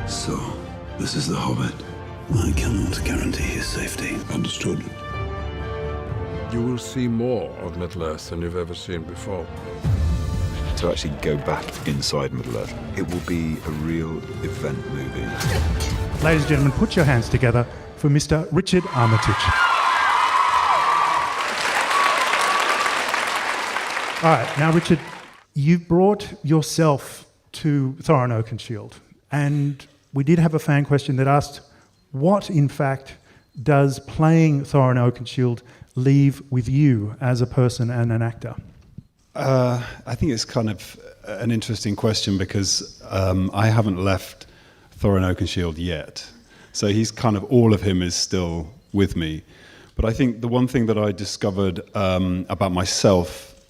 So, this is the Hobbit. I cannot guarantee his safety. Understood. You will see more of Middle-earth than you've ever seen before. To actually go back inside Middle-earth, it will be a real event movie. Ladies and gentlemen, put your hands together for Mr. Richard Armitedge. All right, now Richard, you brought yourself to Thorin Oakenshield, and we did have a fan question that asked, what in fact does playing Thorin Oakenshield leave with you as a person and an actor? I think it's kind of an interesting question because I haven't left Thorin Oakenshield yet. So he's kind of, all of him is still with me. But I think the one thing that I discovered about myself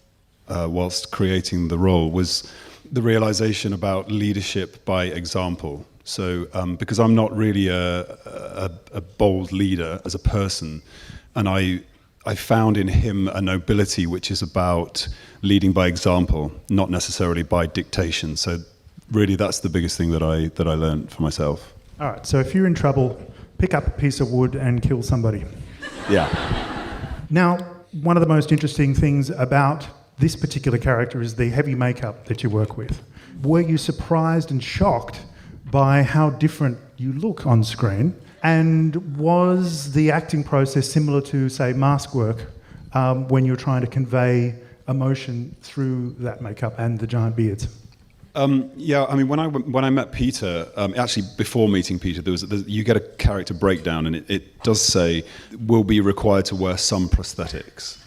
whilst creating the role was the realization about leadership by example. So because I'm not really a bold leader as a person, and I found in him a nobility which is about leading by example, not necessarily by dictation. So really that's the biggest thing that I learned for myself. All right, so if you're in trouble, pick up a piece of wood and kill somebody. Yeah. Now, one of the most interesting things about this particular character is the heavy makeup that you work with. Were you surprised and shocked by how different you look on screen? And was the acting process similar to, say, mask work when you're trying to convey emotion through that makeup and the giant beards? Yeah, I mean, when I met Peter, actually before meeting Peter, you get a character breakdown, and it does say will be required to wear some prosthetics.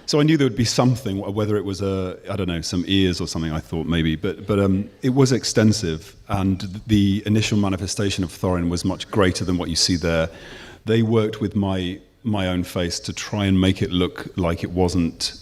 So I knew there would be something, whether it was some ears or something. I thought maybe, but it was extensive, and the initial manifestation of Thorin was much greater than what you see there. They worked with my own face to try and make it look like it wasn't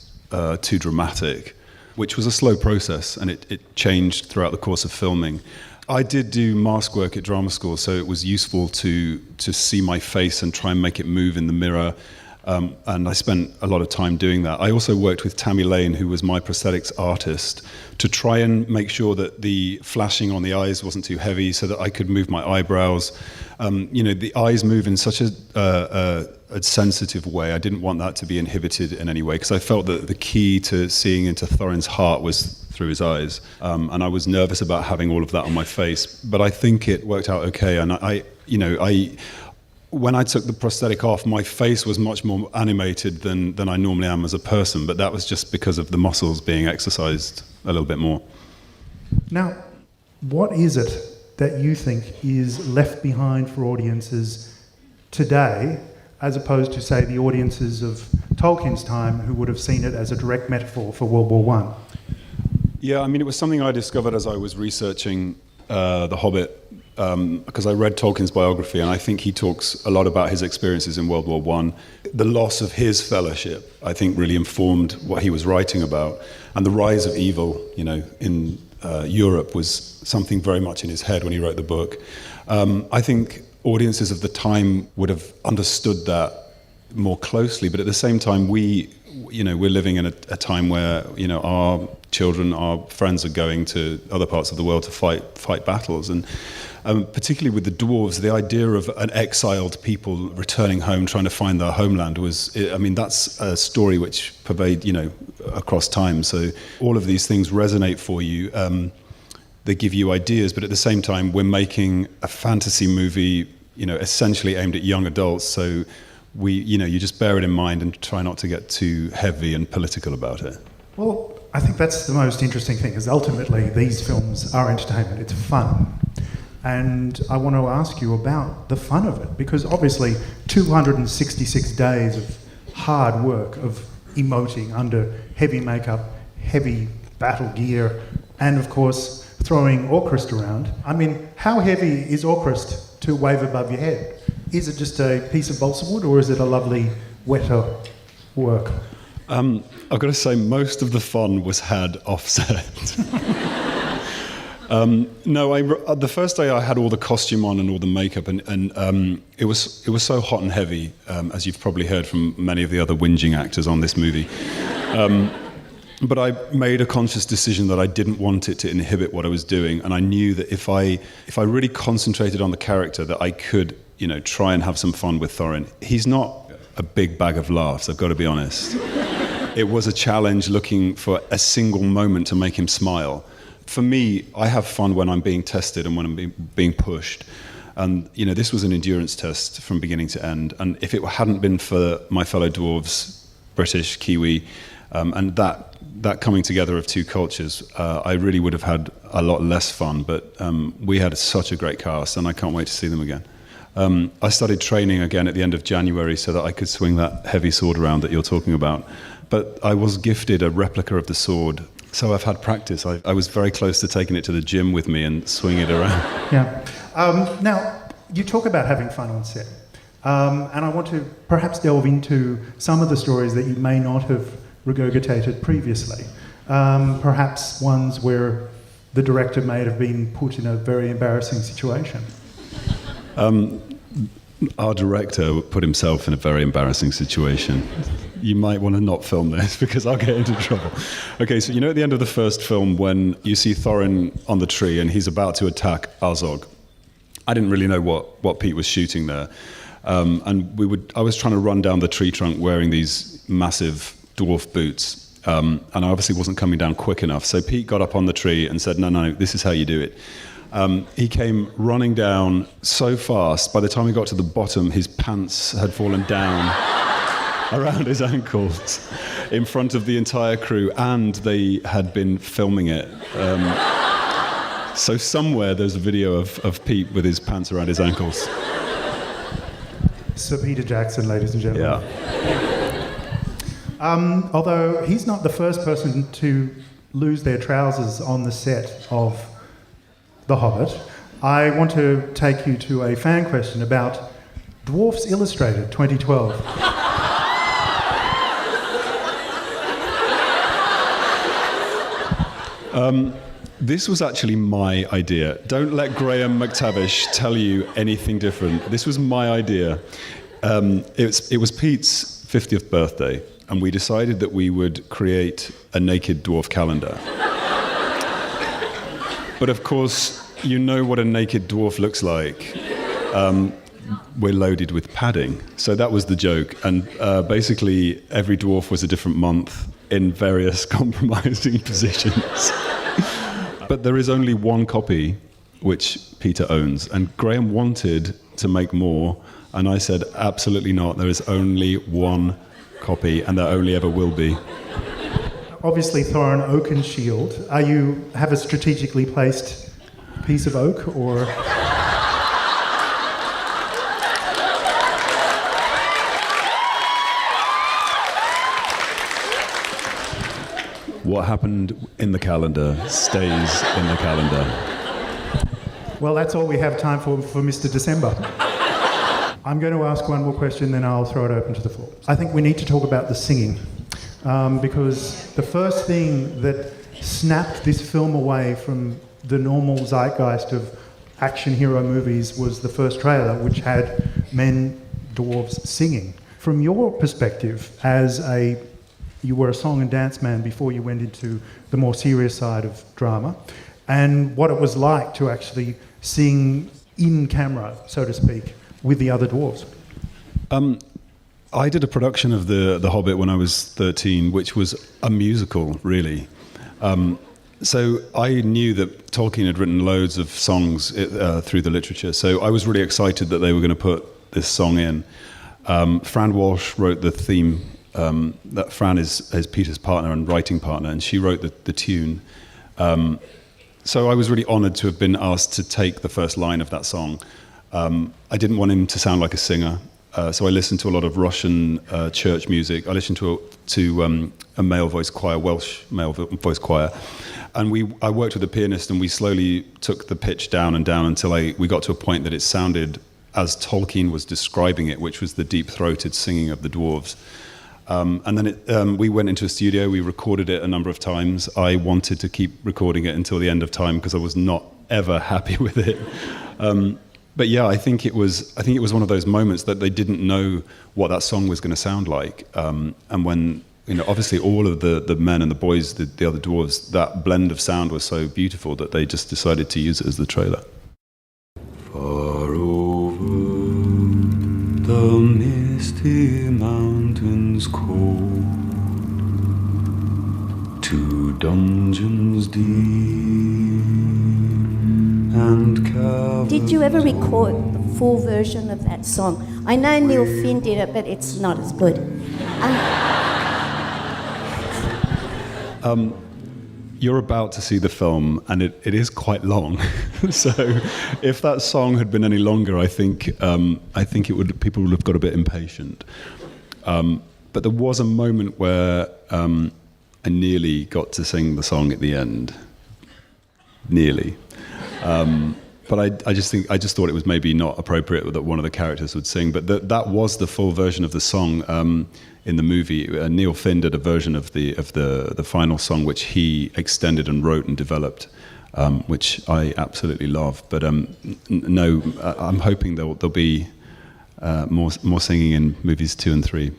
too dramatic, which was a slow process, and it changed throughout the course of filming. I did do mask work at drama school, so it was useful to see my face and try and make it move in the mirror. And I spent a lot of time doing that. I also worked with Tammy Lane, who was my prosthetics artist, to try and make sure that the flashing on the eyes wasn't too heavy so that I could move my eyebrows. The eyes move in such a sensitive way. I didn't want that to be inhibited in any way because I felt that the key to seeing into Thorin's heart was through his eyes. And I was nervous about having all of that on my face. But I think it worked out okay. And when I took the prosthetic off, my face was much more animated than I normally am as a person, but that was just because of the muscles being exercised a little bit more. Now, what is it that you think is left behind for audiences today, as opposed to, say, the audiences of Tolkien's time who would have seen it as a direct metaphor for World War I? Yeah, I mean, it was something I discovered as I was researching The Hobbit, because I read Tolkien's biography, and I think he talks a lot about his experiences in World War I. The loss of his fellowship, I think, really informed what he was writing about. And the rise of evil, in Europe was something very much in his head when he wrote the book. I think audiences of the time would have understood that more closely, but at the same time, we're living in a time where, our children, our friends are going to other parts of the world to fight battles. And particularly with the dwarves, the idea of an exiled people returning home, trying to find their homeland that's a story which pervades, across time. So all of these things resonate for you. They give you ideas, but at the same time, we're making a fantasy movie, essentially aimed at young adults. So you just bear it in mind and try not to get too heavy and political about it. Well, I think that's the most interesting thing, is ultimately these films are entertainment. It's fun. And I want to ask you about the fun of it, because obviously 266 days of hard work, of emoting under heavy makeup, heavy battle gear, and of course throwing orchestra around. I mean, how heavy is orchestra to wave above your head? Is it just a piece of balsa wood, or is it a lovely wetter work? I've got to say, most of the fun was had offset. The first day I had all the costume on and all the makeup, and it was so hot and heavy, as you've probably heard from many of the other whinging actors on this movie. But I made a conscious decision that I didn't want it to inhibit what I was doing, and I knew that if I really concentrated on the character, that I could, try and have some fun with Thorin. He's not a big bag of laughs, I've got to be honest. It was a challenge looking for a single moment to make him smile. For me, I have fun when I'm being tested and when I'm being pushed. And, this was an endurance test from beginning to end. And if it hadn't been for my fellow dwarves, British, Kiwi, and that coming together of two cultures, I really would have had a lot less fun. But we had such a great cast, and I can't wait to see them again. I started training again at the end of January so that I could swing that heavy sword around that you're talking about. But I was gifted a replica of the sword, so I've had practice. I was very close to taking it to the gym with me and swinging it around. Yeah. Now, you talk about having fun on set, and I want to perhaps delve into some of the stories that you may not have regurgitated previously. Perhaps ones where the director may have been put in a very embarrassing situation. Our director put himself in a very embarrassing situation. You might want to not film this because I'll get into trouble. Okay, so at the end of the first film when you see Thorin on the tree and he's about to attack Azog, I didn't really know what Pete was shooting there. And I was trying to run down the tree trunk wearing these massive dwarf boots. And I obviously wasn't coming down quick enough. So Pete got up on the tree and said, no, this is how you do it. He came running down so fast, by the time he got to the bottom, his pants had fallen down around his ankles in front of the entire crew, and they had been filming it. So somewhere there's a video of Pete with his pants around his ankles. Sir Peter Jackson, ladies and gentlemen. Yeah. Although he's not the first person to lose their trousers on the set of The Hobbit, I want to take you to a fan question about Dwarfs Illustrated 2012. This was actually my idea. Don't let Graham McTavish tell you anything different. This was my idea. It was Pete's 50th birthday, and we decided that we would create a naked dwarf calendar. But of course, you know what a naked dwarf looks like. We're loaded with padding. So that was the joke. And basically, every dwarf was a different month in various compromising positions. But there is only one copy which Peter owns. And Graham wanted to make more. And I said, absolutely not. There is only one copy, and there only ever will be. Obviously, Thorin Oakenshield. You have a strategically placed piece of oak, or? What happened in the calendar stays in the calendar. Well, that's all we have time for Mr. December. I'm going to ask one more question, then I'll throw it open to the floor. I think we need to talk about the singing. Because the first thing that snapped this film away from the normal zeitgeist of action hero movies was the first trailer, which had men, dwarves singing. From your perspective, you were a song and dance man before you went into the more serious side of drama, and what it was like to actually sing in camera, so to speak, with the other dwarves. I did a production of The Hobbit when I was 13, which was a musical, really. So I knew that Tolkien had written loads of songs through the literature, so I was really excited that they were going to put this song in. Fran Walsh wrote the theme. That Fran is Peter's partner and writing partner, and she wrote the tune. So I was really honoured to have been asked to take the first line of that song. I didn't want him to sound like a singer. So I listened to a lot of Russian church music. I listened to a male voice choir, Welsh male voice choir, and I worked with a pianist, and we slowly took the pitch down and down until we got to a point that it sounded as Tolkien was describing it, which was the deep-throated singing of the dwarves. And then we went into a studio. We recorded it a number of times. I wanted to keep recording it until the end of time because I was not ever happy with it. But yeah, I think it was one of those moments that they didn't know what that song was going to sound like. And when obviously all of the men and the boys, the other dwarves, that blend of sound was so beautiful that they just decided to use it as the trailer. Far over the misty mountains cold, to dungeons deep and caverns. Did you ever record the full version of that song? I know Neil Finn did it, but it's not as good. You're about to see the film, and it is quite long. So, if that song had been any longer, I think people would have got a bit impatient. But there was a moment where I nearly got to sing the song at the end. Nearly. But I just thought it was maybe not appropriate that one of the characters would sing. But that was the full version of the song in the movie. Neil Finn did a version of the final song, which he extended and wrote and developed, which I absolutely love. But no, I'm hoping there'll be more singing in movies 2 and 3.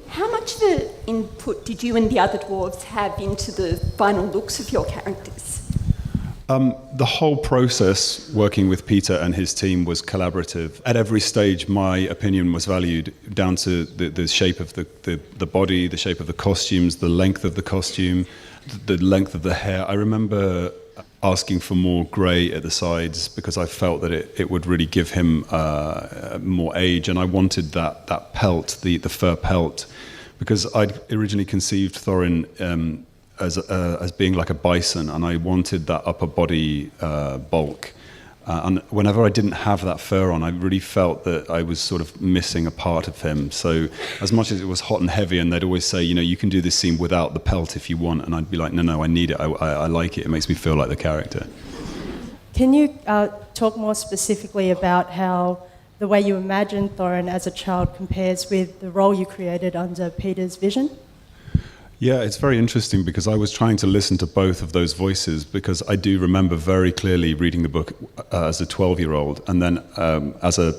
How much of an input did you and the other dwarves have into the final looks of your characters? The whole process, working with Peter and his team, was collaborative. At every stage, my opinion was valued, down to the shape of the body, the shape of the costumes, the length of the costume, the length of the hair. I remember asking for more grey at the sides because I felt that it would really give him more age, and I wanted that pelt, the fur pelt, because I'd originally conceived Thorin as being like a bison, and I wanted that upper body bulk. And whenever I didn't have that fur on, I really felt that I was sort of missing a part of him. So as much as it was hot and heavy, and they'd always say, you can do this scene without the pelt if you want, and I'd be like, no, I need it. I like it. It makes me feel like the character. Can you talk more specifically about how the way you imagined Thorin as a child compares with the role you created under Peter's vision? Yeah, it's very interesting because I was trying to listen to both of those voices, because I do remember very clearly reading the book as a 12-year-old, and then as a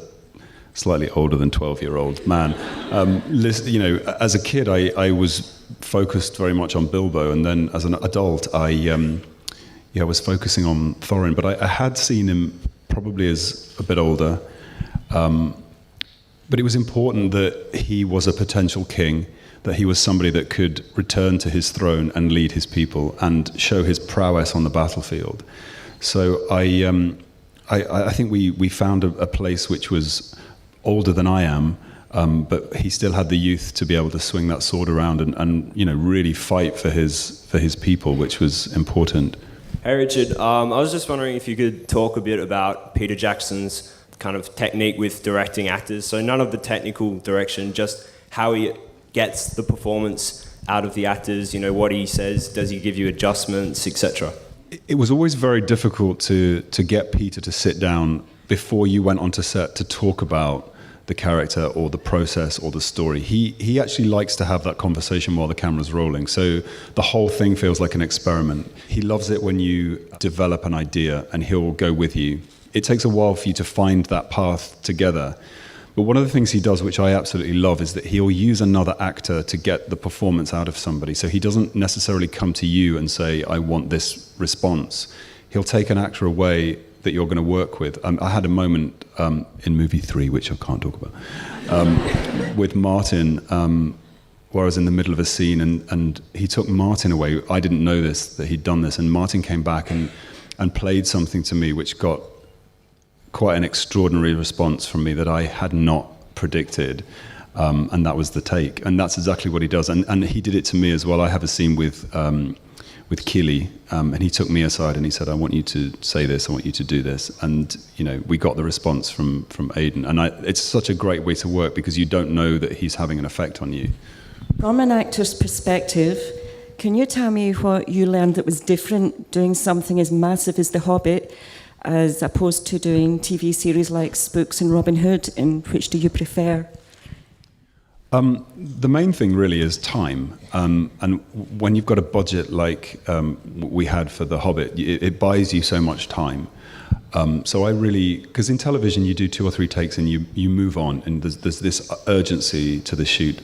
slightly older than 12-year-old man. As a kid, I was focused very much on Bilbo, and then as an adult, I was focusing on Thorin, but I had seen him probably as a bit older. But it was important that he was a potential king, that he was somebody that could return to his throne and lead his people and show his prowess on the battlefield. So I think we found a place which was older than I am, but he still had the youth to be able to swing that sword around and really fight for his people, which was important. Hey Richard, I was just wondering if you could talk a bit about Peter Jackson's kind of technique with directing actors. So none of the technical direction, just how he gets the performance out of the actors, what he says, does he give you adjustments, etc.? It was always very difficult to get Peter to sit down before you went onto set to talk about the character or the process or the story. He actually likes to have that conversation while the camera's rolling, so the whole thing feels like an experiment. He loves it when you develop an idea and he'll go with you. It takes a while for you to find that path together. But one of the things he does, which I absolutely love, is that he'll use another actor to get the performance out of somebody. So he doesn't necessarily come to you and say, I want this response. He'll take an actor away that you're going to work with. I had a moment in movie 3, which I can't talk about, with Martin, where I was in the middle of a scene, and he took Martin away. I didn't know that he'd done this, and Martin came back and played something to me which got quite an extraordinary response from me that I had not predicted, and that was the take, and that's exactly what he does, and he did it to me as well. I have a scene with Keely, and he took me aside and he said, I want you to say this, I want you to do this, and we got the response from Aidan, and it's such a great way to work because you don't know that he's having an effect on you. From an actor's perspective, can you tell me what you learned that was different doing something as massive as The Hobbit as opposed to doing TV series like Spooks and Robin Hood, and which do you prefer? The main thing really is time, and when you've got a budget like we had for The Hobbit, it buys you so much time. So I really, because in television you do 2 or 3 takes and you move on, and there's this urgency to the shoot.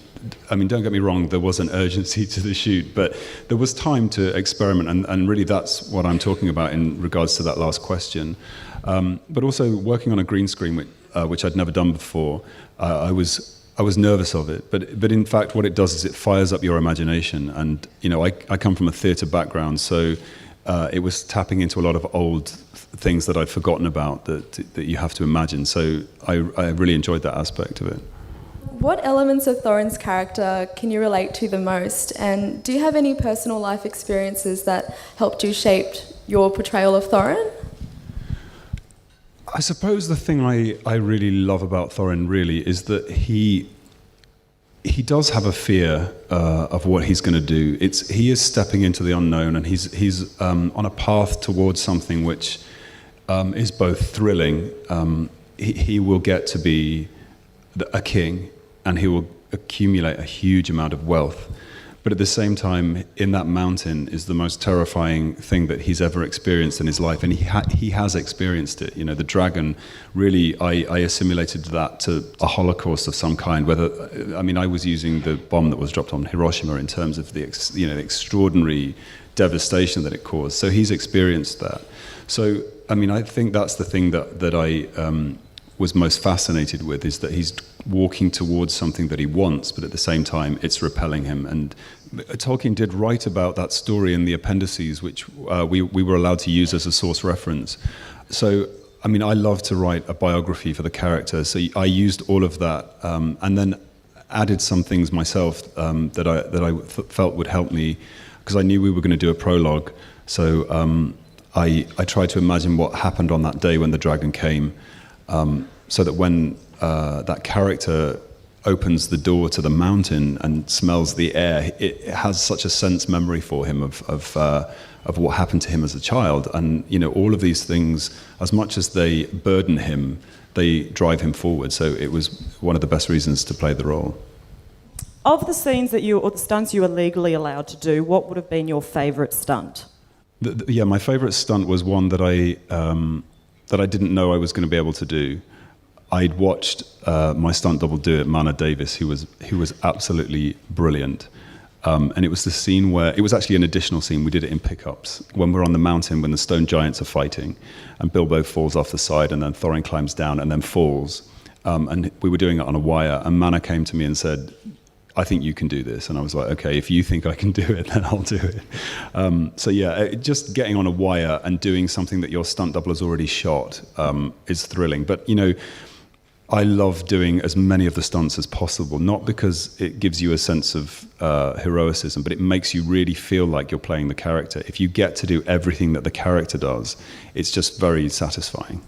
I mean, don't get me wrong, there was an urgency to the shoot, but there was time to experiment, and really that's what I'm talking about in regards to that last question. But also working on a green screen, which I'd never done before, I was nervous of it, but in fact what it does is it fires up your imagination, and I come from a theatre background, so it was tapping into a lot of old things that I'd forgotten about that you have to imagine, so I really enjoyed that aspect of it. What elements of Thorin's character can you relate to the most, and do you have any personal life experiences that helped you shape your portrayal of Thorin? I suppose the thing I really love about Thorin really is that he does have a fear of what he's going to do. He is stepping into the unknown, and he's on a path towards something which is both thrilling. He will get to be a king, and he will accumulate a huge amount of wealth. But at the same time, in that mountain is the most terrifying thing that he's ever experienced in his life, and he has experienced it. The dragon, really, I assimilated that to a holocaust of some kind. I was using the bomb that was dropped on Hiroshima in terms of the extraordinary devastation that it caused. So he's experienced that. So, I think that's the thing that I was most fascinated with, is that he's walking towards something that he wants, but at the same time it's repelling him. And Tolkien did write about that story in the appendices, which we were allowed to use as a source reference. So I love to write a biography for the character, so I used all of that, and then added some things myself that I felt would help me, because I knew we were going to do a prologue. So I tried to imagine what happened on that day when the dragon came, so that when that character opens the door to the mountain and smells the air, it has such a sense memory for him of what happened to him as a child. And all of these things, as much as they burden him, they drive him forward. So it was one of the best reasons to play the role. Of the scenes or the stunts you were legally allowed to do, what would have been your favourite stunt? My favourite stunt was one that I didn't know I was going to be able to do. I'd watched my stunt double do it, Mana Davis, who was absolutely brilliant. And it was the scene where, it was actually an additional scene, we did it in pickups, when we're on the mountain, when the stone giants are fighting, and Bilbo falls off the side, and then Thorin climbs down and then falls. And we were doing it on a wire, and Mana came to me and said, I think you can do this. And I was like, okay, if you think I can do it, then I'll do it. Just getting on a wire and doing something that your stunt double has already shot is thrilling. But, I love doing as many of the stunts as possible, not because it gives you a sense of heroicism, but it makes you really feel like you're playing the character. If you get to do everything that the character does, it's just very satisfying.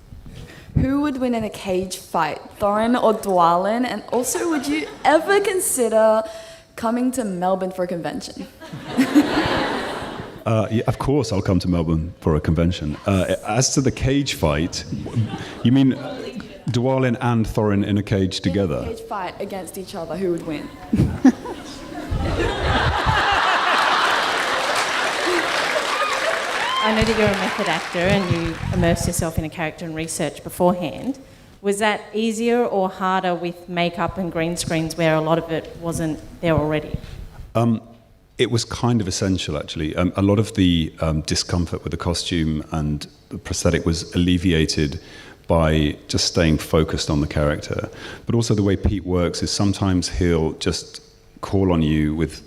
Who would win in a cage fight, Thorin or Dwalin? And also, would you ever consider coming to Melbourne for a convention? Yeah, of course I'll come to Melbourne for a convention. As to the cage fight, you mean Dwalin and Thorin in a cage together? In a cage fight against each other, who would win? I know that you're a method actor and you immerse yourself in a character and research beforehand. Was that easier or harder with makeup and green screens where a lot of it wasn't there already? It was kind of essential, actually. A lot of the discomfort with the costume and the prosthetic was alleviated by just staying focused on the character. But also the way Pete works is sometimes he'll just call on you with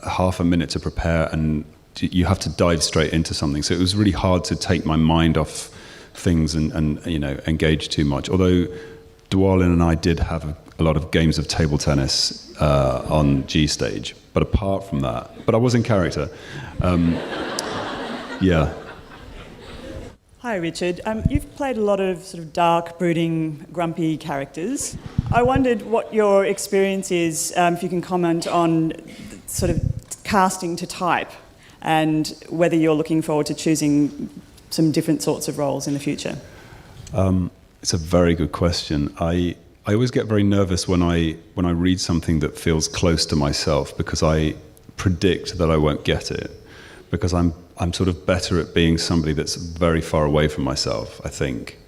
half a minute to prepare, and you have to dive straight into something. So it was really hard to take my mind off things and engage too much. Although Dwalin and I did have a lot of games of table tennis on G stage. But apart from that, but I was in character. Yeah. Hi, Richard. You've played a lot of sort of dark, brooding, grumpy characters. I wondered what your experience is, if you can comment on sort of casting to type, and whether you're looking forward to choosing some different sorts of roles in the future. It's a very good question. I always get very nervous when I read something that feels close to myself, because I predict that I won't get it, because I'm sort of better at being somebody that's very far away from myself, I think.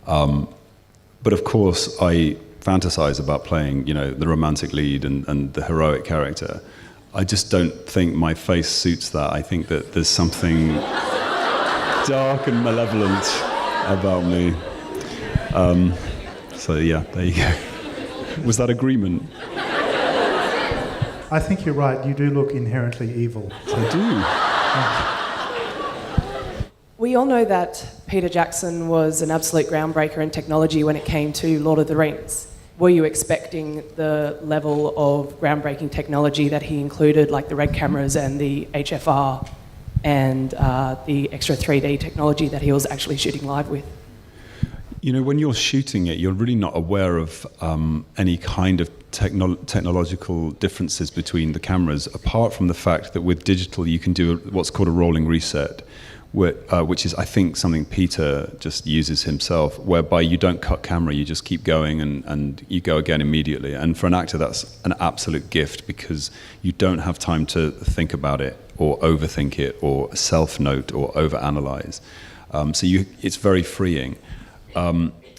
But of course, I fantasize about playing, the romantic lead and the heroic character. I just don't think my face suits that. I think that there's something dark and malevolent about me. So yeah, there you go. Was that agreement? I think you're right. You do look inherently evil. I do. We all know that Peter Jackson was an absolute groundbreaker in technology when it came to Lord of the Rings. Were you expecting the level of groundbreaking technology that he included, like the red cameras and the HFR and the extra 3D technology that he was actually shooting live with? When you're shooting it, you're really not aware of any kind of technological differences between the cameras, apart from the fact that with digital you can do what's called a rolling reset, which is, I think, something Peter just uses himself, whereby you don't cut camera, you just keep going and you go again immediately. And for an actor, that's an absolute gift, because you don't have time to think about it or overthink it or self-note or overanalyze. So it's very freeing.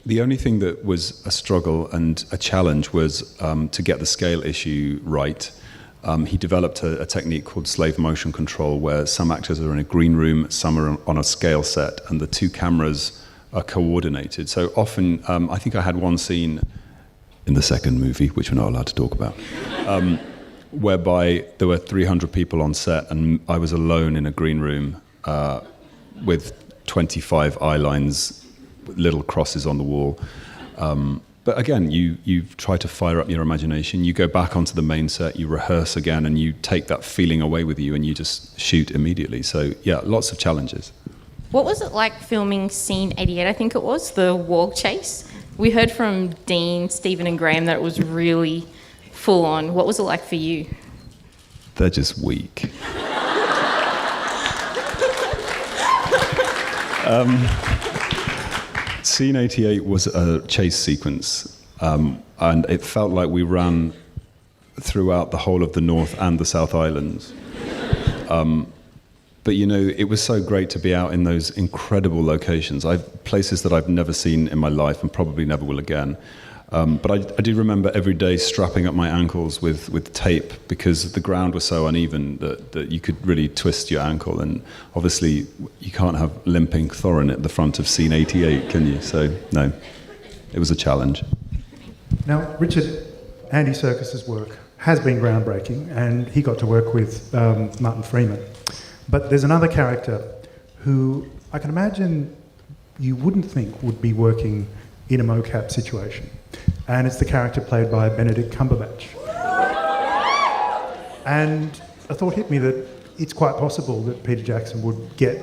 The only thing that was a struggle and a challenge was to get the scale issue right. He developed a technique called slave motion control, where some actors are in a green room, some are on a scale set, and the two cameras are coordinated. So often, I think I had one scene in the second movie, which we're not allowed to talk about, whereby there were 300 people on set, and I was alone in a green room with 25 eye lines, little crosses on the wall. But again, you try to fire up your imagination. You go back onto the main set, you rehearse again, and you take that feeling away with you, and you just shoot immediately. So yeah, lots of challenges. What was it like filming scene 88, I think it was, the warg chase? We heard from Dean, Stephen and Graham that it was really full on. What was it like for you? They're just weak. Scene 88 was a chase sequence, and it felt like we ran throughout the whole of the North and the South Islands. But it was so great to be out in those incredible locations. Places that I've never seen in my life and probably never will again. But I do remember every day strapping up my ankles with tape, because the ground was so uneven that you could really twist your ankle. And obviously, you can't have limping Thorin at the front of scene 88, can you? So, no, it was a challenge. Now, Richard, Andy Serkis's work has been groundbreaking, and he got to work with Martin Freeman. But there's another character who I can imagine you wouldn't think would be working in a mocap situation. And it's the character played by Benedict Cumberbatch. And a thought hit me that it's quite possible that Peter Jackson would get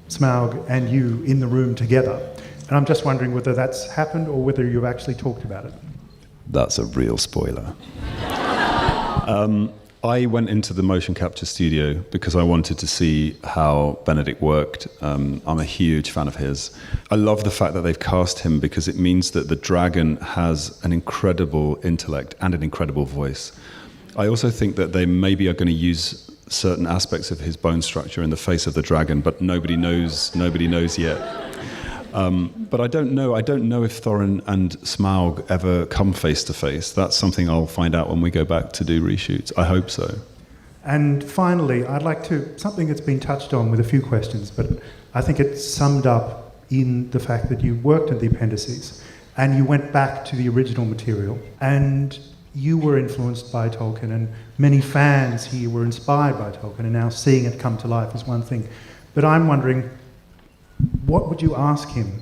Smaug and you in the room together. And I'm just wondering whether that's happened or whether you've actually talked about it. That's a real spoiler. I went into the motion capture studio because I wanted to see how Benedict worked. I'm a huge fan of his. I love the fact that they've cast him, because it means that the dragon has an incredible intellect and an incredible voice. I also think that they maybe are going to use certain aspects of his bone structure in the face of the dragon, but nobody knows yet. But I don't know if Thorin and Smaug ever come face to face. That's something I'll find out when we go back to do reshoots. I hope so. And finally, I'd like to, something that's been touched on with a few questions, but I think it's summed up in the fact that you worked at the appendices and you went back to the original material, and you were influenced by Tolkien, and many fans here were inspired by Tolkien, and now seeing it come to life is one thing. But I'm wondering, what would you ask him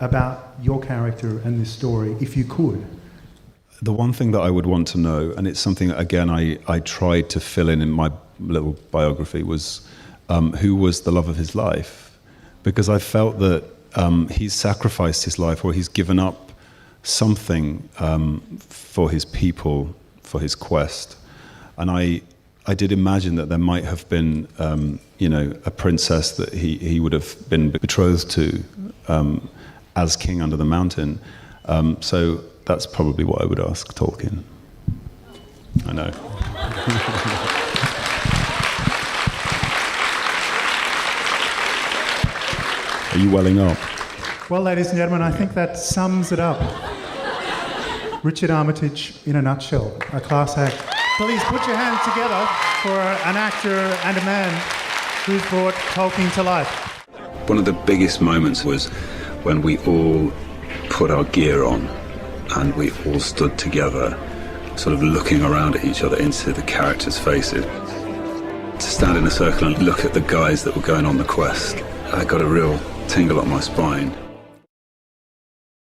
about your character and this story, if you could? The one thing that I would want to know, and it's something that, again, I tried to fill in my little biography, was who was the love of his life. Because I felt that he's sacrificed his life, or he's given up something for his people, for his quest. And I did imagine that there might have been, a princess that he would have been betrothed to as king under the mountain. So that's probably what I would ask Tolkien. I know. Are you welling up? Well, ladies and gentlemen, I think that sums it up. Richard Armitedge in a nutshell, a class act. Please put your hands together for an actor and a man who's brought Tolkien to life. One of the biggest moments was when we all put our gear on and we all stood together, sort of looking around at each other into the characters' faces. To stand in a circle and look at the guys that were going on the quest, I got a real tingle up my spine.